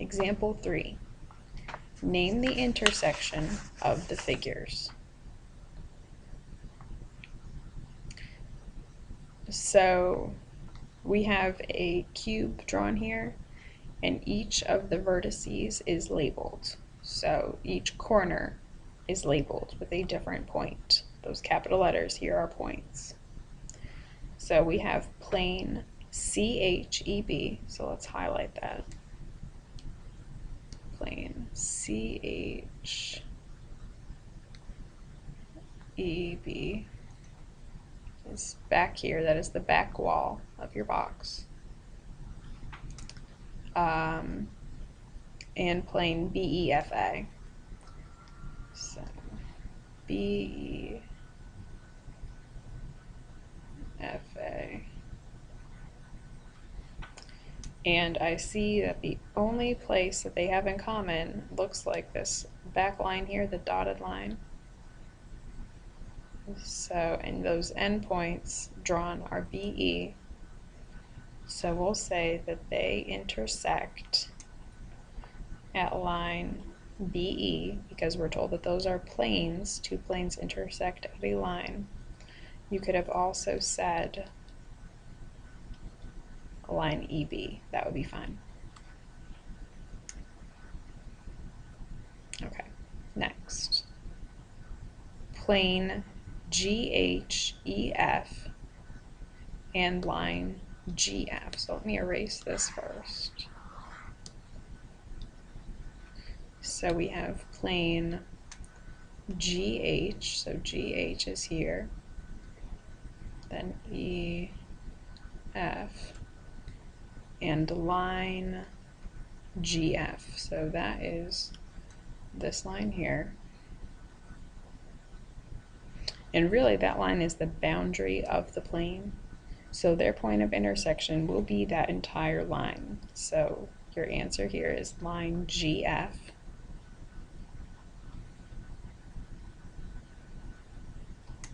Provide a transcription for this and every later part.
Example 3. Name the intersection of the figures. So we have a cube drawn here, and each of the vertices is labeled. So each corner is labeled with a different point. Those capital letters here are points. So we have plane CHEB, so let's highlight that. Plane CHEB is back here. That is the back wall of your box. And plane BEFA. So BEFA. And I see that the only place that they have in common looks like this back line here, the dotted line. So, and those endpoints drawn are BE. So we'll say that they intersect at line BE, because we're told that those are planes. Two planes intersect at a line. You could have also said line EB. That would be fine. Okay, next. Plane GHEF and line GF. So let me erase this first. So we have plane GH, so GH is here, then EF, and line GF, so that is this line here. And really that line is the boundary of the plane, so their point of intersection will be that entire line. So your answer here is line GF.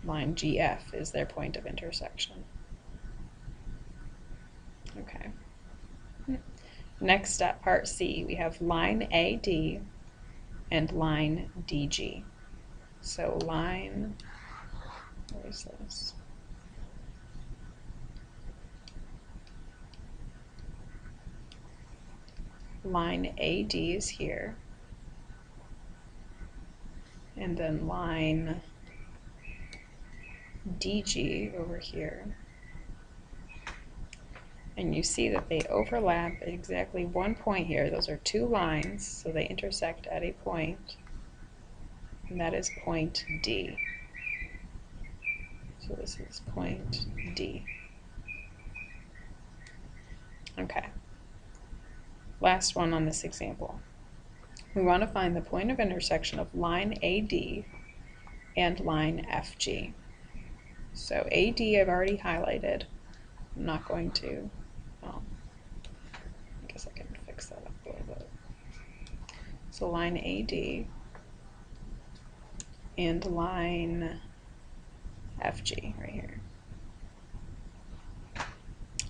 Line GF is their point of intersection. Okay. Next up, part C, we have line AD and line DG. So line, where is this? Line AD is here, and then line DG over here. And you see that they overlap at exactly one point here. Those are two lines, so they intersect at a point, and that is point D. So this is point D. Okay. Last one on this example. We want to find the point of intersection of line AD and line FG. So AD I've already highlighted. I'm not going to, I guess I can fix that up a little bit. So line AD and line FG right here.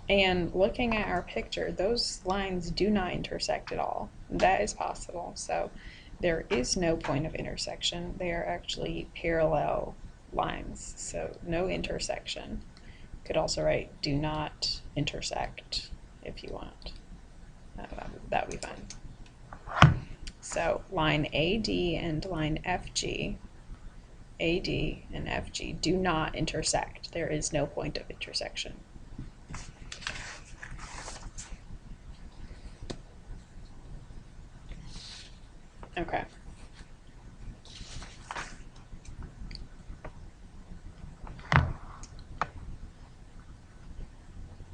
And looking at our picture, those lines do not intersect at all. That is possible. So there is no point of intersection. They are actually parallel lines, so no intersection. You could also write do not intersect if you want. That would be fine. So line AD and line FG, AD and FG do not intersect. There is no point of intersection. Okay.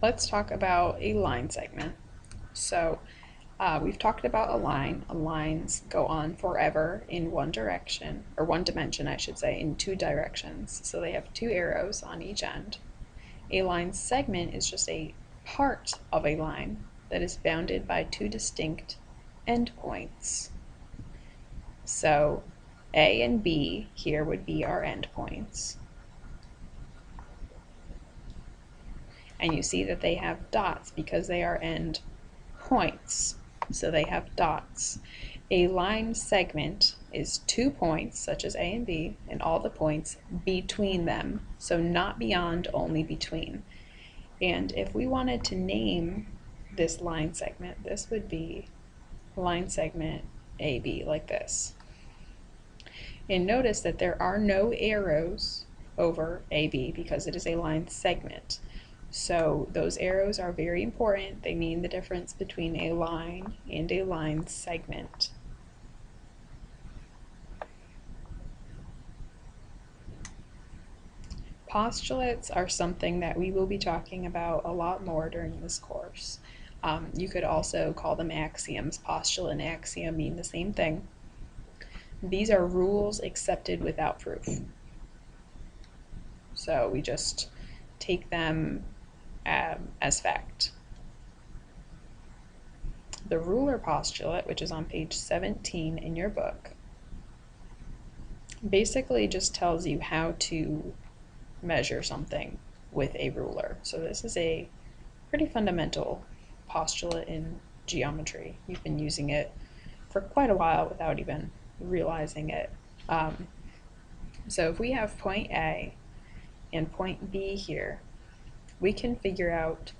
Let's talk about a line segment. So we've talked about a line. Lines go on forever in one direction, or one dimension I should say, in two directions. So they have two arrows on each end. A line segment is just a part of a line that is bounded by two distinct endpoints. So A and B here would be our endpoints. And you see that they have dots because they are end points. so they have dots. A line segment is 2 points, such as A and B, and all the points between them, so not beyond, only between. And if we wanted to name this line segment, this would be line segment AB, like this. And notice that there are no arrows over AB because it is a line segment. So those arrows are very important. They mean the difference between a line and a line segment. Postulates are something that we will be talking about a lot more during this course. You could also call them axioms. Postulate and axiom mean the same thing. These are rules accepted without proof. So we just take them as fact. The ruler postulate, which is on page 17 in your book, basically just tells you how to measure something with a ruler. So this is a pretty fundamental postulate in geometry. You've been using it for quite a while without even realizing it. So if we have point A and point B here, we can figure out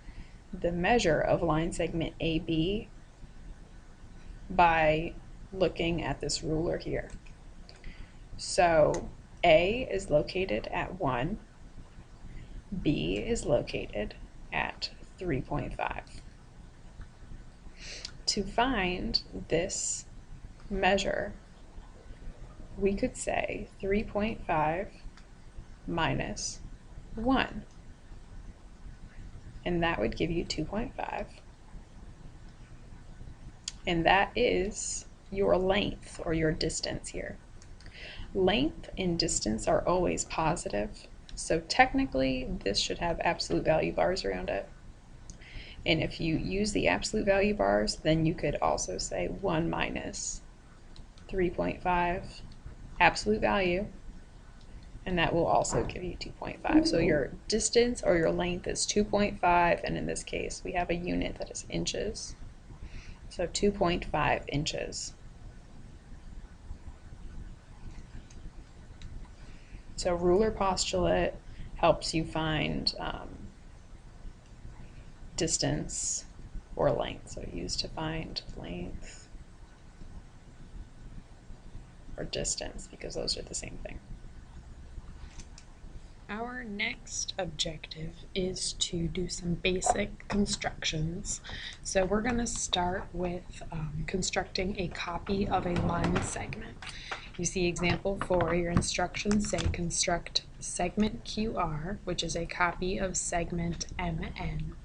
the measure of line segment AB by looking at this ruler here. So A is located at 1, B is located at 3.5. To find this measure, we could say 3.5 minus 1, and that would give you 2.5, and that is your length or your distance here. Length and distance are always positive, so technically this should have absolute value bars around it. And if you use the absolute value bars, then you could also say 1 minus 3.5 absolute value, and that will also give you 2.5. So your distance or your length is 2.5, and in this case we have a unit that is inches. So 2.5 inches. So ruler postulate helps you find distance or length. So used to find length or distance, because those are the same thing. Our next objective is to do some basic constructions. So we're going to start with constructing a copy of a line segment. You see example 4, your instructions say construct segment QR, which is a copy of segment MN.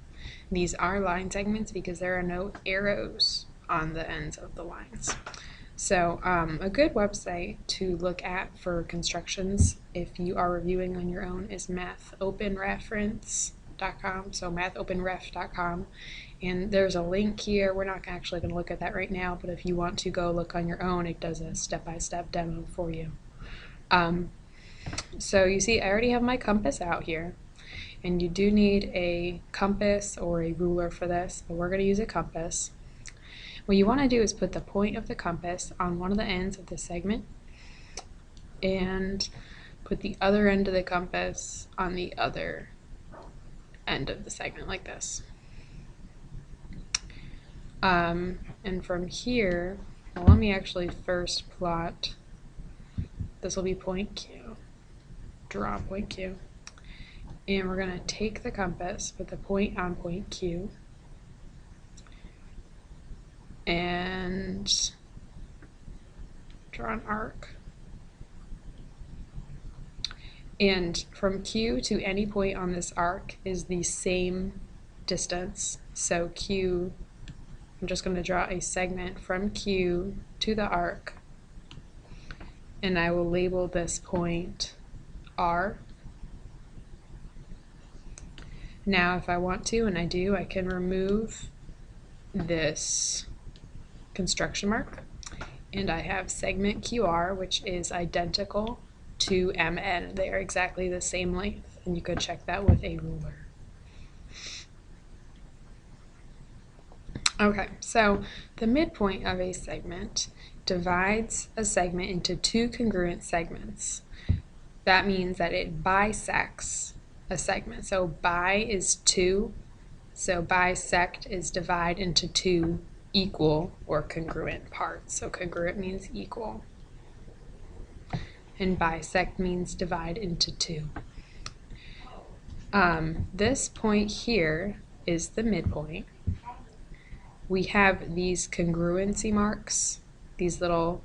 These are line segments because there are no arrows on the ends of the lines. So a good website to look at for constructions if you are reviewing on your own is mathopenreference.com, so mathopenref.com, and there's a link here. We're not actually going to look at that right now, but if you want to go look on your own, it does a step-by-step demo for you. So you see I already have my compass out here, and you do need a compass or a ruler for this, but we're going to use a compass. What you want to do is put the point of the compass on one of the ends of the segment and put the other end of the compass on the other end of the segment, like this. And from here, well, let me actually first plot, this will be point Q, draw point Q, and we're going to take the compass, put the point on point Q, and draw an arc. And from Q to any point on this arc is the same distance. So Q, I'm just going to draw a segment from Q to the arc, and I will label this point R. Now if I want to, and I do, I can remove this construction mark, and I have segment QR, which is identical to MN. They are exactly the same length, and you could check that with a ruler. Okay, so the midpoint of a segment divides a segment into two congruent segments. That means that it bisects a segment. So bi is two, so bisect is divide into two equal or congruent parts. So congruent means equal, and bisect means divide into two. This point here is the midpoint. We have these congruency marks. These little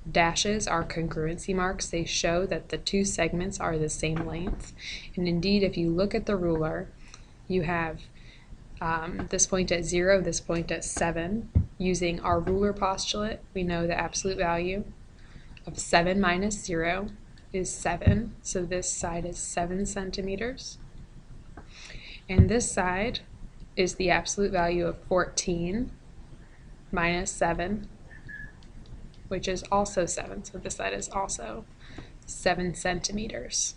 dashes are congruency marks. They show that the two segments are the same length. And indeed, if you look at the ruler, you have this point at 0, this point at 7. Using our ruler postulate, we know the absolute value of 7 minus 0 is 7. So this side is 7 centimeters. And this side is the absolute value of 14 minus 7, which is also 7. So this side is also 7 centimeters.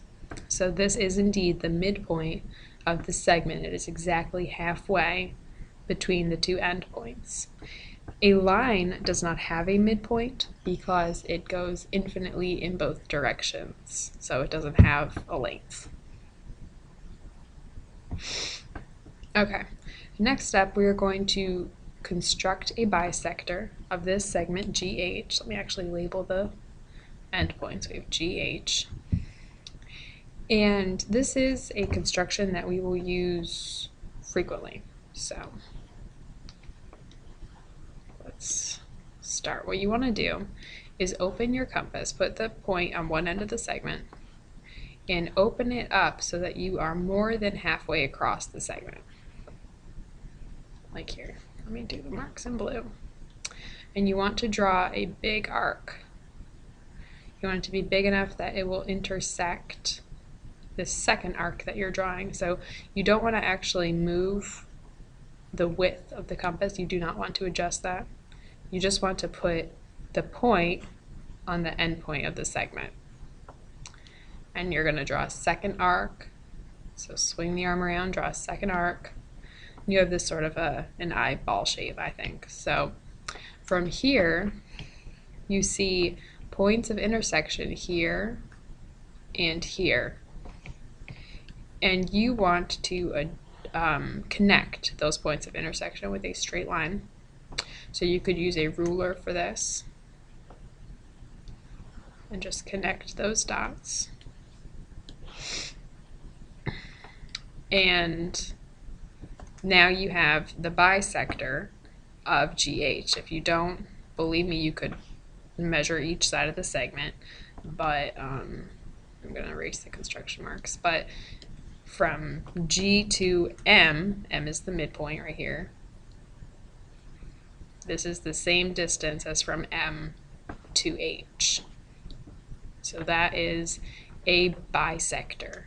So this is indeed the midpoint of the segment. It is exactly halfway between the two endpoints. A line does not have a midpoint because it goes infinitely in both directions. So it doesn't have a length. Okay, next up we are going to construct a bisector of this segment GH. Let me actually label the endpoints. We have GH. And this is a construction that we will use frequently. So let's start. What you want to do is open your compass, put the point on one end of the segment, and open it up so that you are more than halfway across the segment. Like here. Let me do the marks in blue. And you want to draw a big arc. You want it to be big enough that it will intersect the second arc that you're drawing. So you don't want to actually move the width of the compass. You do not want to adjust that. You just want to put the point on the end point of the segment. And you're going to draw a second arc. So swing the arm around, draw a second arc. You have this sort of an eyeball shape, I think. So from here, you see points of intersection here and here. And you want to connect those points of intersection with a straight line. So you could use a ruler for this and just connect those dots. And now you have the bisector of GH. If you don't believe me, you could measure each side of the segment, but I'm going to erase the construction marks. But from G to M, M is the midpoint right here. This is the same distance as from M to H. So that is a bisector.